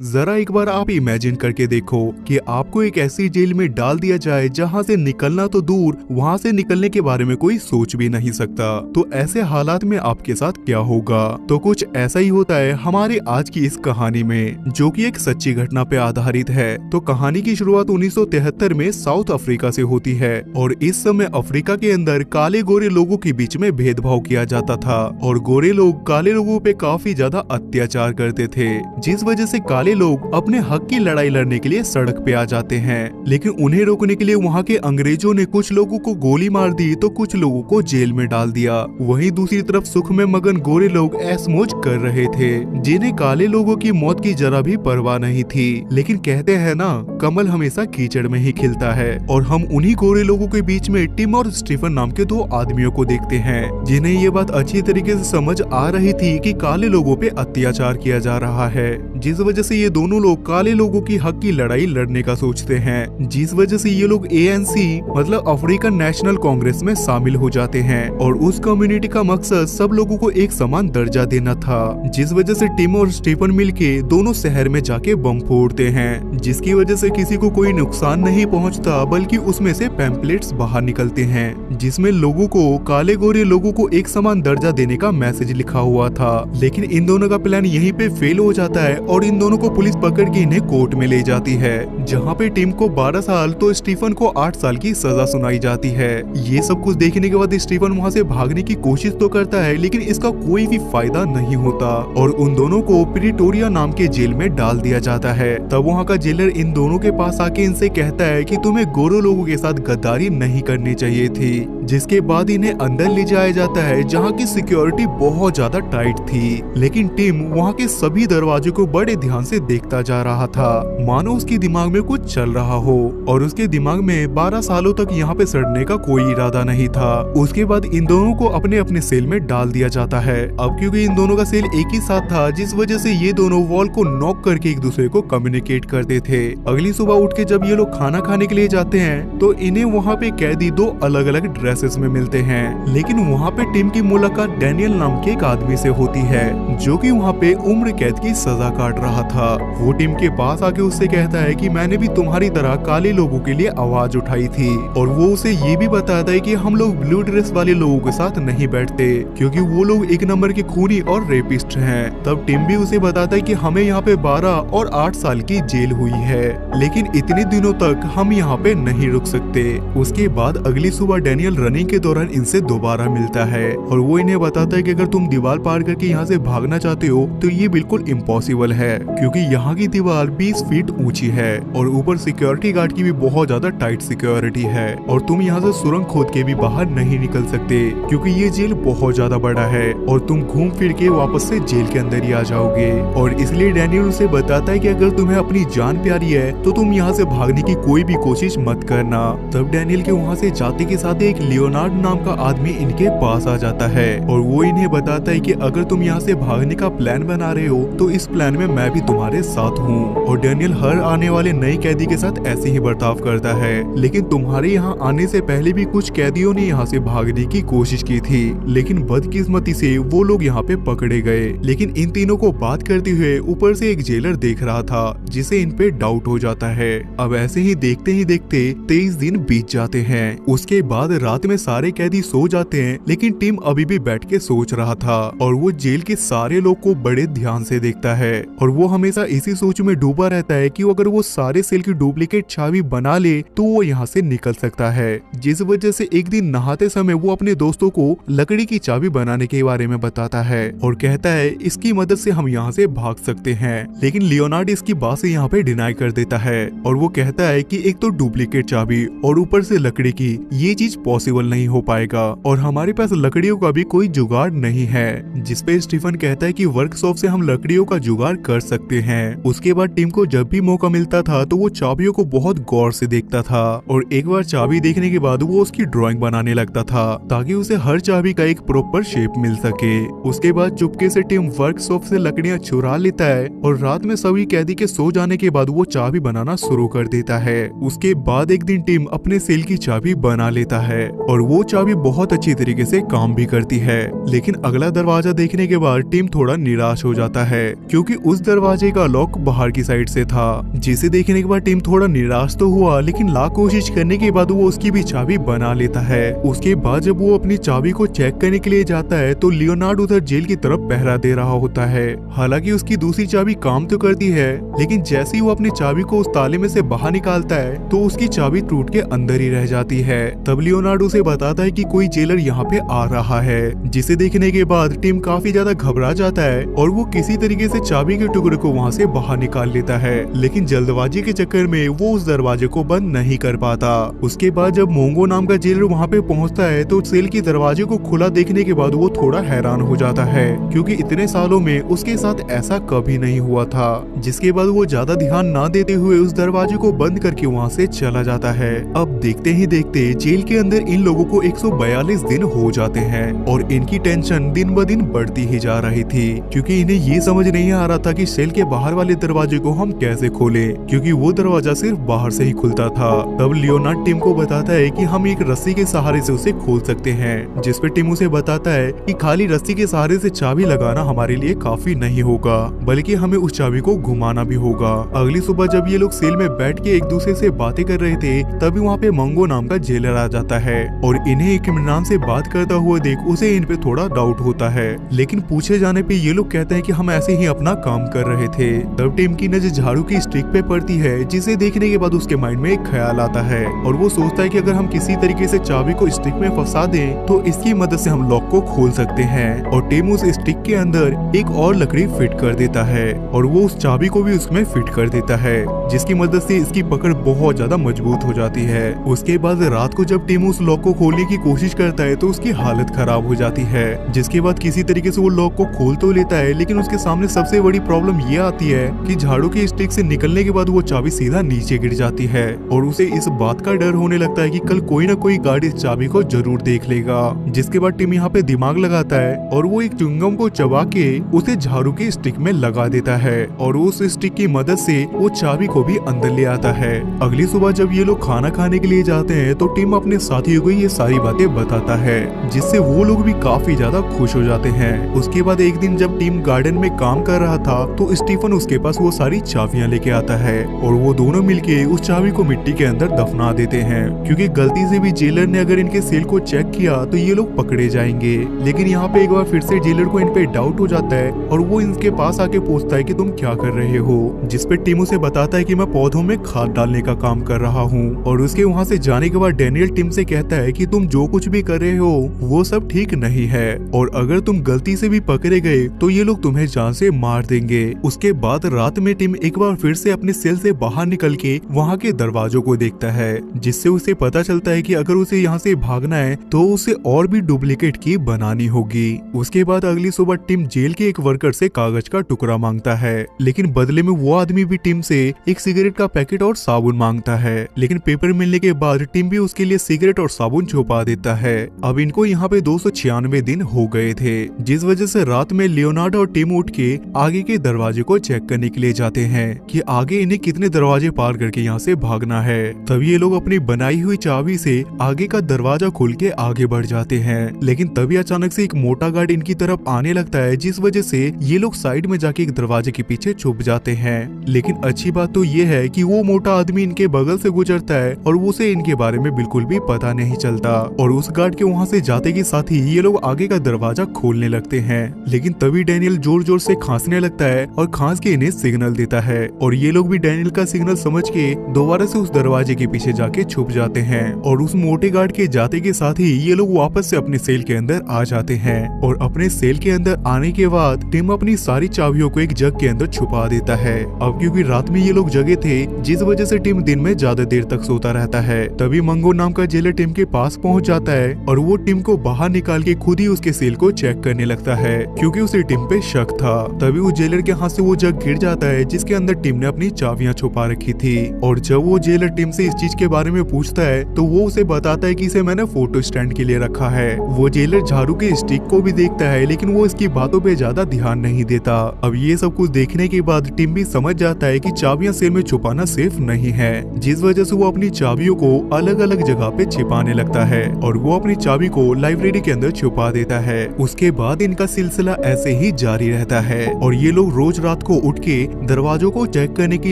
जरा एक बार आप इमेजिन करके देखो कि आपको एक ऐसी जेल में डाल दिया जाए जहां से निकलना तो दूर, वहां से निकलने के बारे में कोई सोच भी नहीं सकता। तो ऐसे हालात में आपके साथ क्या होगा? तो कुछ ऐसा ही होता है हमारे आज की इस कहानी में, जो कि एक सच्ची घटना पे आधारित है। तो कहानी की शुरुआत 1973 में साउथ अफ्रीका से होती है और इस समय अफ्रीका के अंदर काले गोरे लोगों के बीच में भेदभाव किया जाता था और गोरे लोग काले लोगों पे काफी ज्यादा अत्याचार करते थे, जिस वजह से काले लोग अपने हक की लड़ाई लड़ने के लिए सड़क पे आ जाते हैं। लेकिन उन्हें रोकने के लिए वहाँ के अंग्रेजों ने कुछ लोगों को गोली मार दी तो कुछ लोगों को जेल में डाल दिया। वहीं दूसरी तरफ सुख में मगन गोरे लोग ऐश मौज कर रहे थे, जिन्हें काले लोगों की मौत की जरा भी परवाह नहीं थी। लेकिन कहते हैं ना, कमल हमेशा कीचड़ में ही खिलता है। और हम उन्हीं गोरे लोगों के बीच में टिम और स्टीफन नाम के दो आदमियों को देखते हैं, जिन्हें ये बात अच्छी तरीके से समझ आ रही थी कि काले लोगों पे अत्याचार किया जा रहा है, जिस वजह से ये दोनों लोग काले लोगों की हक की लड़ाई लड़ने का सोचते हैं। जिस वजह से ये लोग ANC मतलब अफ्रीकन नेशनल कांग्रेस में शामिल हो जाते हैं और उस कम्युनिटी का मकसद सब लोगों को एक समान दर्जा देना था। जिस वजह से टिम और स्टीफन मिलके दोनों शहर में जाके बम फोड़ते हैं, जिसकी वजह से किसी को कोई नुकसान नहीं पहुंचता, बल्कि उसमें से पैम्पलेट्स बाहर निकलते हैं जिसमें लोगों को, काले गोरे लोगों को एक समान दर्जा देने का मैसेज लिखा हुआ था। लेकिन इन दोनों का प्लान यहीं पे फेल हो जाता है और इन दोनों को पुलिस पकड़ के इन्हें कोर्ट में ले जाती है, जहाँ पे टिम को 12 साल तो स्टीफन को 8 साल की सजा सुनाई जाती है। ये सब कुछ देखने के बाद स्टीफन वहाँ से भागने की कोशिश तो करता है, लेकिन इसका कोई भी फायदा नहीं होता और उन दोनों को प्रिटोरिया नाम के जेल में डाल दिया जाता है। तब वहाँ का जेलर इन दोनों के पास आके इनसे कहता है कि तुम्हें गोरे लोगों के साथ गद्दारी नहीं करनी चाहिए थी, जिसके बाद इन्हें अंदर ले जाया जाता है, जहाँ की सिक्योरिटी बहुत ज्यादा टाइट थी। लेकिन टिम वहाँ के सभी दरवाजों को बड़े ध्यान से देखता जा रहा था, मानो उसके दिमाग में कुछ चल रहा हो और उसके दिमाग में 12 सालों तक यहाँ पे सड़ने का कोई इरादा नहीं था। उसके बाद इन दोनों को अपने अपने सेल में डाल दिया जाता है। अब क्योंकि इन दोनों का सेल एक ही साथ था, जिस वजह से ये दोनों वॉल को नॉक करके एक दूसरे को कम्युनिकेट करते थे। अगली सुबह उठ के जब ये लोग खाना खाने के लिए जाते हैं तो इन्हें वहाँ पे कैदी दो अलग अलग ड्रेसेस में मिलते हैं। लेकिन वहाँ पे टिम की मुलाकात डैनियल नाम के एक आदमी से होती है, जो कि वहाँ पे उम्र कैद की सजा काट रहा था। वो टिम के पास आके उससे कहता है कि मैंने भी तुम्हारी तरह काले लोगों के लिए आवाज उठाई थी, और वो उसे ये भी बताता है कि हम लोग ब्लू ड्रेस वाले लोगों के साथ नहीं बैठते, क्योंकि वो लोग एक नंबर के खूनी और रेपिस्ट हैं। तब टिम भी उसे बताता है कि हमें यहाँ पे 12 और 8 साल की जेल हुई है, लेकिन इतने दिनों तक हम यहाँ पे नहीं रुक सकते। उसके बाद अगली सुबह डैनियल रनिंग के दौरान इनसे दोबारा मिलता है और वो इन्हें बताता है कि अगर तुम दीवार पार करके यहाँ से भागना चाहते हो तो ये बिल्कुल इम्पॉसिबल है, क्योंकि यहाँ की दीवार 20 फीट ऊंची है और ऊपर सिक्योरिटी गार्ड की भी बहुत ज्यादा टाइट सिक्योरिटी है और तुम यहाँ से सुरंग खोद के भी बाहर नहीं निकल सकते, क्योंकि ये जेल बहुत ज्यादा बड़ा है और तुम घूम फिर के वापस से जेल के अंदर ही आ जाओगे। और इसलिए डैनियल उसे बताता है कि अगर तुम्हें अपनी जान प्यारी है तो तुम यहाँ से भागने की कोई भी कोशिश मत करना। तब डैनियल के वहाँ से जाते के साथ एक लियोनार्ड नाम का आदमी इनके पास आ जाता है और वो इन्हें बताता है कि अगर तुम यहाँ से भागने का प्लान बना रहे हो तो इस प्लान में मैं भी तुम्हारे साथ हूँ। और डैनियल हर आने वाले नए कैदी के साथ ऐसे ही बर्ताव करता है, लेकिन तुम्हारे यहाँ आने से पहले भी कुछ कैदियों ने यहाँ से भागने की कोशिश की थी, लेकिन बदकिस्मती से वो लोग यहाँ पे पकड़े गए। लेकिन इन तीनों को बात करते हुए ऊपर से एक जेलर देख रहा था, जिसे इन पे डाउट हो जाता है। अब ऐसे ही देखते 23 दिन बीत जाते हैं। उसके बाद रात में सारे कैदी सो जाते हैं, लेकिन टिम अभी भी बैठ के सोच रहा था और वो जेल के सारे लोग को बड़े ध्यान से देखता है और वो हमेशा इसी सोच में डूबा रहता है कि अगर वो सारे सेल की डुप्लीकेट चाबी बना ले तो वो यहाँ से निकल सकता है। जिस वजह से एक दिन नहाते समय वो अपने दोस्तों को लकड़ी की चाबी बनाने के बारे में बताता है और कहता है इसकी मदद से हम यहाँ से भाग सकते हैं। लेकिन लियोनार्ड इसकी बात से यहाँ पे डिनाई कर देता है और वो कहता है कि एक तो डुप्लीकेट चाबी और ऊपर से लकड़ी की, ये चीज पॉसिबल नहीं हो पाएगा और हमारे पास लकड़ियों का भी कोई जुगाड़ नहीं है। जिसपे स्टीफन कहता है कि वर्कशॉप से हम लकड़ियों का जुगाड़ कर सकते हैं। उसके बाद टिम को जब भी मौका मिलता था तो वो चाबियों को बहुत गौर से देखता था और एक बार चाबी देखने के बाद वो उसकी ड्राइंग बनाने लगता था ताकि उसे हर चाबी का एक प्रॉपर शेप मिल सके। उसके बाद चुपके से टिम वर्कशॉप से लकड़ियां चुरा लेता है और रात में सभी कैदी के सो जाने के बाद वो चाबी बनाना शुरू कर देता है। उसके बाद एक दिन टिम अपने सेल की चाबी बना लेता है और वो चाबी बहुत अच्छी तरीके से काम भी करती है। लेकिन अगला दरवाजा देखने के बाद टिम थोड़ा निराश हो जाता है, क्योंकि उस दरवाजे का लॉक बाहर की साइड से था, जिसे देखने के बाद टिम थोड़ा निराश तो हुआ, लेकिन लाख कोशिश करने के बाद वो उसकी भी चाबी बना लेता है। उसके बाद जब वो अपनी चाबी को चेक करने के लिए जाता है तो लियोनार्ड उधर जेल की तरफ पहरा दे रहा होता है। हालांकि उसकी दूसरी चाबी काम तो करती है, लेकिन जैसे ही वो अपनी चाबी को उस ताले में से बाहर निकालता है तो उसकी चाबी टूट के अंदर ही रह जाती है। तब लियोनार्ड उसे बताता है कि कोई जेलर यहाँ पे आ रहा है, जिसे देखने के बाद टिम काफी ज्यादा घबरा जाता है और वो किसी तरीके से चाबी के टुकड़े को वहाँ से बाहर निकाल लेता है, लेकिन जल्दबाजी के चक्कर में वो उस दरवाजे को बंद नहीं कर पाता। उसके बाद जब मोंगो नाम का जेलर वहाँ पे पहुँचता है तो सेल के दरवाजे को खुला देखने के बाद वो थोड़ा हैरान हो जाता है, क्योंकि इतने सालों में उसके साथ ऐसा कभी नहीं हुआ था। जिसके बाद वो ज्यादा ध्यान ना देते हुए उस दरवाजे को बंद करके वहाँ से चला जाता है। अब देखते ही देखते जेल के अंदर इन लोगों को 142 दिन हो जाते हैं और इनकी टेंशन दिन ब दिन बढ़ती ही जा रही थी, क्योंकि इन्हें ये समझ नहीं आ रहा था कि सेल के बाहर वाले दरवाजे को हम कैसे खोलें, क्योंकि वो दरवाजा सिर्फ बाहर से ही खुलता था। तब लियोनार्ड टिम को बताता है कि हम एक रस्सी के सहारे से उसे खोल सकते हैं, जिस पे टिम उसे बताता है कि खाली रस्सी के सहारे से चाबी लगाना हमारे लिए काफी नहीं होगा, बल्कि हमें उस चाबी को घुमाना भी होगा। अगली सुबह जब ये लोग सेल में बैठ के एक दूसरे से बातें कर रहे थे तभी वहाँ पे मंगो नाम का जेलर आ जाता है और इन्हें एक इमरान से बात करता हुआ देख उसे इन पे थोड़ा डाउट होता है, लेकिन पूछे जाने पे ये लोग कहते हैं कि हम ऐसे ही अपना काम कर रहे थे। तब टिम की नजर झाड़ू की स्टिक पे पड़ती है, जिसे देखने के बाद उसके माइंड में एक ख्याल आता है और वो सोचता है कि अगर हम किसी तरीके से चाबी को स्टिक में फंसा दें तो इसकी मदद से हम लॉक को खोल सकते हैं। और टिम उस स्टिक के अंदर एक और लकड़ी फिट कर देता है और वो उस चाबी को भी उसमें फिट कर देता है, जिसकी मदद से इसकी पकड़ बहुत ज्यादा मजबूत हो जाती है। उसके बाद रात को जब टिम उस लॉक को खोलने की कोशिश करता है तो उसकी हालत खराब हो जाती है, जिसके बाद किसी तरीके से वो लॉक को खोल तो लेता है, लेकिन उसके सामने सबसे बड़ी प्रॉब्लम ये आती है कि झाड़ू की स्टिक से निकलने के बाद वो चाबी सीधा नीचे गिर जाती है और उसे इस बात का डर होने लगता है कि कल कोई ना कोई गार्ड इस चाबी को जरूर देख लेगा। जिसके बाद टिम यहाँ पे दिमाग लगाता है और वो एक च्युइंगम को चबा के उसे झाड़ू की स्टिक में लगा देता है और उस स्टिक की मदद से वो चाबी को भी अंदर ले आता है। अगली सुबह जब ये लोग खाना खाने के लिए जाते हैं तो टिम अपने साथियों को ये सारी बातें बताता है, जिससे वो लोग भी काफी ज्यादा खुश हो जाते हैं। उसके बाद एक दिन जब टिम गार्डन में काम कर रहा था तो स्टीफन उसके पास वो सारी चाबियां लेके आता है और वो दोनों मिलके उस चाबी को मिट्टी के अंदर दफना देते हैं, क्योंकि गलती से भी जेलर ने अगर इनके सेल को चेक किया तो ये लोग पकड़े जाएंगे। लेकिन यहाँ पे एक बार फिर से जेलर को इन पे डाउट हो जाता है और वो इनके पास आके पूछता है कि तुम क्या कर रहे हो, जिस पे टिम उसे बताता है कि मैं पौधों में खाद डालने का काम कर रहा हूँ। और उसके वहाँ से जाने के बाद डैनियल टिम से कहता है कि तुम जो कुछ भी कर रहे हो वो सब ठीक नहीं है और अगर तुम गलती से भी पकड़े गए तो ये लोग तुम्हें जान से मार देंगे। उसके बाद रात में टिम एक बार फिर से अपने सेल से बाहर निकल के वहाँ के दरवाजों को देखता है, जिससे उसे पता चलता है कि अगर उसे यहाँ से भागना है तो उसे और भी डुप्लीकेट की बनानी होगी। उसके बाद अगली सुबह टिम जेल के एक वर्कर से कागज का टुकड़ा मांगता है, लेकिन बदले में वो आदमी भी टिम से एक सिगरेट का पैकेट और साबुन मांगता है, लेकिन पेपर मिलने के बाद टिम भी उसके लिए सिगरेट और साबुन छुपा देता है। अब इनको यहाँ पे 296 दिन हो गए थे, जिस वजह से रात में लियोनार्ड और टिम उठ के आगे के दरवाजे को चेक करने के लिए जाते हैं कि आगे इन्हें कितने दरवाजे पार करके यहाँ से भागना है। तभी ये लोग अपनी बनाई हुई चाबी से आगे का दरवाजा खोल के आगे बढ़ जाते हैं, लेकिन तभी अचानक से एक मोटा गार्ड इनकी तरफ आने लगता है, जिस वजह से ये लोग साइड में जाके एक दरवाजे के पीछे छुप जाते हैं। लेकिन अच्छी बात तो ये है कि वो मोटा आदमी इनके बगल से गुजरता है और उसे इनके बारे में बिल्कुल भी पता नहीं चलता और उस गार्ड के वहाँ से जाते के साथ ही ये लोग आगे का दरवाजा खोलने लगते हैं। लेकिन तभी डैनियल जोर जोर से खांसने लगता है और खांस के इन्हें सिग्नल देता है और ये लोग भी डैनियल का सिग्नल समझ के दोबारा से उस दरवाजे के पीछे जाके छुप जाते हैं और उस मोटे गार्ड के जाते के साथ ही ये लोग वापस से अपने सेल के अंदर आ जाते हैं। और अपने सेल के अंदर आने के बाद टिम अपनी सारी चाबियों को एक जग के अंदर छुपा देता है। अब क्योंकि रात में ये लोग जगे थे, जिस वजह से टिम दिन में ज्यादा देर तक सोता रहता है। तभी मंगो नाम का जेलर टिम के पास पहुंच जाता है और वो टिम को बाहर निकाल के खुद ही उसके सेल को चेक करने लगता है, क्योंकि उसे टिम पे शक था। तभी उस जेलर के हाथ से वो जग गिर जाता है जिसके अंदर टिम ने अपनी चाबियां छुपा रखी थी। और जब वो जेलर टिम से इस चीज के बारे में पूछता है तो वो उसे बताता है कि इसे मैंने फोटो स्टैंड के लिए रखा है। वो जेलर झाड़ू के स्टिक को भी देखता है, लेकिन वो इसकी बातों पे ज्यादा ध्यान नहीं देता। अब ये सब कुछ देखने के बाद टिम भी समझ जाता है कि चाबियां सेल में छुपाना सेफ नहीं है, जिस वजह से वो अपनी चाबियों को अलग अलग जगह पे छिपाने लगता है और वो अपनी चाबी को लाइब्रेरी के अंदर छुपा देता है। उसके बाद इनका सिलसिला ऐसे ही जारी रहता है और ये लोग रोज रात रात को उठ के दरवाजों को चेक करने के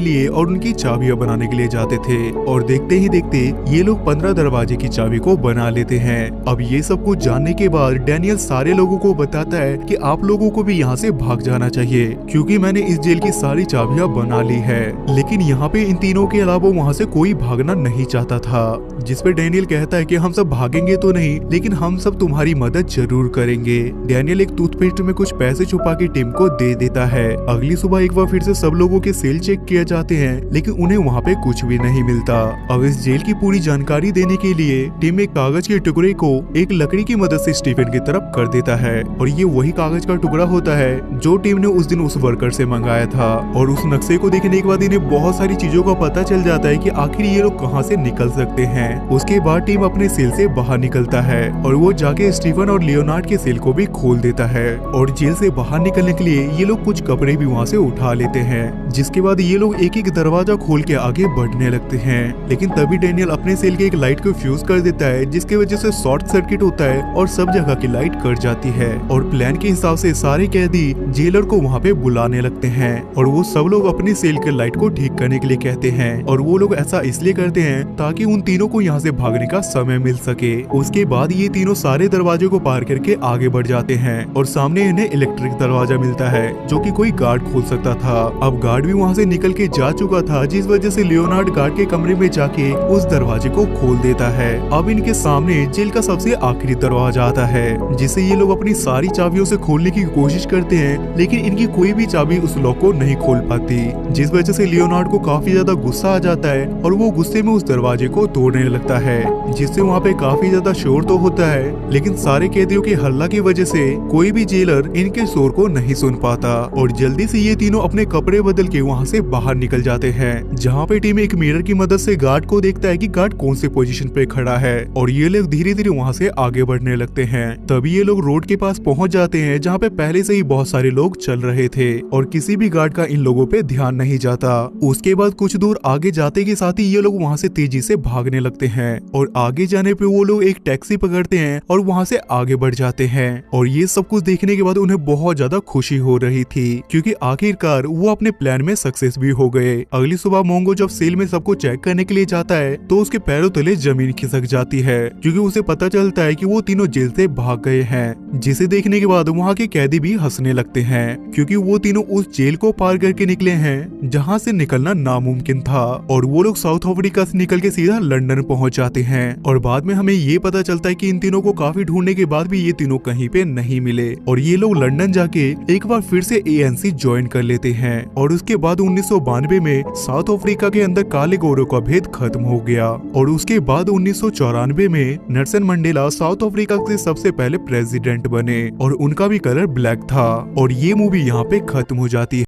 लिए और उनकी चाबियां बनाने के लिए जाते थे और देखते ही देखते ये लोग 15 दरवाजे की चाबी को बना लेते हैं। अब ये सब कुछ जानने के बाद डैनियल सारे लोगों को बताता है कि आप लोगों को भी यहाँ से भाग जाना चाहिए क्योंकि मैंने इस जेल की सारी चाबियां बना ली है। लेकिन यहाँ पे इन तीनों के अलावा वहाँ से कोई भागना नहीं चाहता था, जिस पे डैनियल कहता है कि हम सब भागेंगे तो नहीं, लेकिन हम सब तुम्हारी मदद जरूर करेंगे। डैनियल एक टूथपेस्ट में कुछ पैसे छुपा के टिम को दे देता है। अगली सुबह एक बार फिर से सब लोगों के सेल चेक किए जाते हैं, लेकिन उन्हें वहाँ पे कुछ भी नहीं मिलता। अब इस जेल की पूरी जानकारी देने के लिए टिम एक कागज के टुकड़े को एक लकड़ी की मदद से स्टीफन की तरफ कर देता है और ये वही कागज का टुकड़ा होता है जो टिम ने उस दिन उस वर्कर से मंगाया था। और उस नक्शे को देखने के बाद इन्हें बहुत सारी चीजों का पता चल जाता है कि आखिर ये लोग कहाँ से निकल सकते हैं। उसके बाद टीम अपने सेल से बाहर निकलता है और वो जाके स्टीफन और लियोनार्ड के सेल को भी खोल देता है और जेल से बाहर निकलने के लिए ये लोग कुछ कपड़े भी वहाँ से उठा लेते हैं, जिसके बाद ये लोग एक एक दरवाजा खोल के आगे बढ़ने लगते हैं। लेकिन तभी डैनियल अपने सेल के एक लाइट को फ्यूज कर देता है, जिसकी वजह से शॉर्ट सर्किट होता है और सब जगह की लाइट कट जाती है और प्लान के हिसाब से सारे कैदी जेलर को वहाँ पे बुलाने लगते हैं और वो सब लोग अपनी सेल के लाइट को ठीक करने के लिए कहते हैं और वो लोग ऐसा इसलिए करते हैं ताकि उन तीनों को यहाँ से भागने का समय मिल सके। उसके बाद ये तीनों सारे दरवाजे को पार करके आगे बढ़ जाते हैं और सामने इन्हें इलेक्ट्रिक दरवाजा मिलता है जो कि कोई गार्ड खोल सकता था। अब गार्ड भी वहाँ से निकल के जा चुका था, जिस वजह से लियोनार्ड गार्ड के कमरे में जाके उस दरवाजे को खोल देता है। अब इनके सामने जेल का सबसे आखिरी दरवाजा आता है, जिसे ये लोग अपनी सारी चाबियों से खोलने की कोशिश करते हैं, लेकिन इनकी कोई भी चाबी उस लॉक को नहीं खोल पाती, जिस वजह से लियोनार्ड को काफी ज्यादा गुस्सा आ जाता है और वो गुस्से में उस दरवाजे को तोड़ने लगता है, जिससे वहाँ पे काफी ज्यादा शोर तो होता है, लेकिन सारे कैदियों के हल्ला की वजह से कोई भी जेलर इनके शोर को नहीं सुन पाता और जल्दी से ये तीनों अपने कपड़े बदल के वहाँ से बाहर निकल जाते हैं। जहाँ पे टीम एक मिरर की मदद से गार्ड को देखता है कि गार्ड कौन से पोजीशन पे खड़ा है और ये लोग धीरे धीरे वहाँ से आगे बढ़ने लगते हैं। तभी ये लोग रोड के पास पहुँच जाते हैं जहाँ पे पहले से ही बहुत सारे लोग चल रहे थे और किसी भी गार्ड का इन लोगों पे ध्यान नहीं जाता। उसके बाद कुछ दूर आगे जाते के साथ ही ये लोग वहाँ से तेजी से भागने लगते हैं और आगे जाने पे वो लोग एक टैक्सी पकड़ते हैं और वहाँ से आगे बढ़ जाते हैं। और ये सब कुछ देखने के बाद उन्हें बहुत ज्यादा खुशी हो रही थी क्योंकि आखिरकार वो अपने प्लान में सक्सेस भी हो गए। अगली सुबह मोंगो जब सेल में सबको चेक करने के लिए जाता है तो उसके पैरों तले जमीन खिसक जाती है क्योंकि उसे पता चलता है कि वो तीनों जेल से भाग गए हैं, जिसे देखने के बाद वहाँ के कैदी भी हंसने लगते हैं क्योंकि वो तीनों उस जेल को पार करके निकले हैं जहाँ से निकलना नामुमकिन था। और वो लोग साउथ अफ्रीका से निकल के सीधा लंदन पहुँच जाते हैं और बाद में हमें ये पता चलता है कि इन तीनों को काफी ढूंढने के बाद भी ये तीनों कहीं पे नहीं मिले और ये लोग लंदन जाके एक बार फिर से ANC ज्वाइन कर लेते हैं और उसके बाद 1992 में साउथ अफ्रीका के अंदर काले गोरों का भेद खत्म हो गया और उसके बाद 1994 में नेल्सन मंडेला साउथ अफ्रीका के सबसे पहले प्रेसिडेंट बने और उनका भी कलर ब्लैक था। और ये मूवी यहाँ पे खत्म हो जाती है।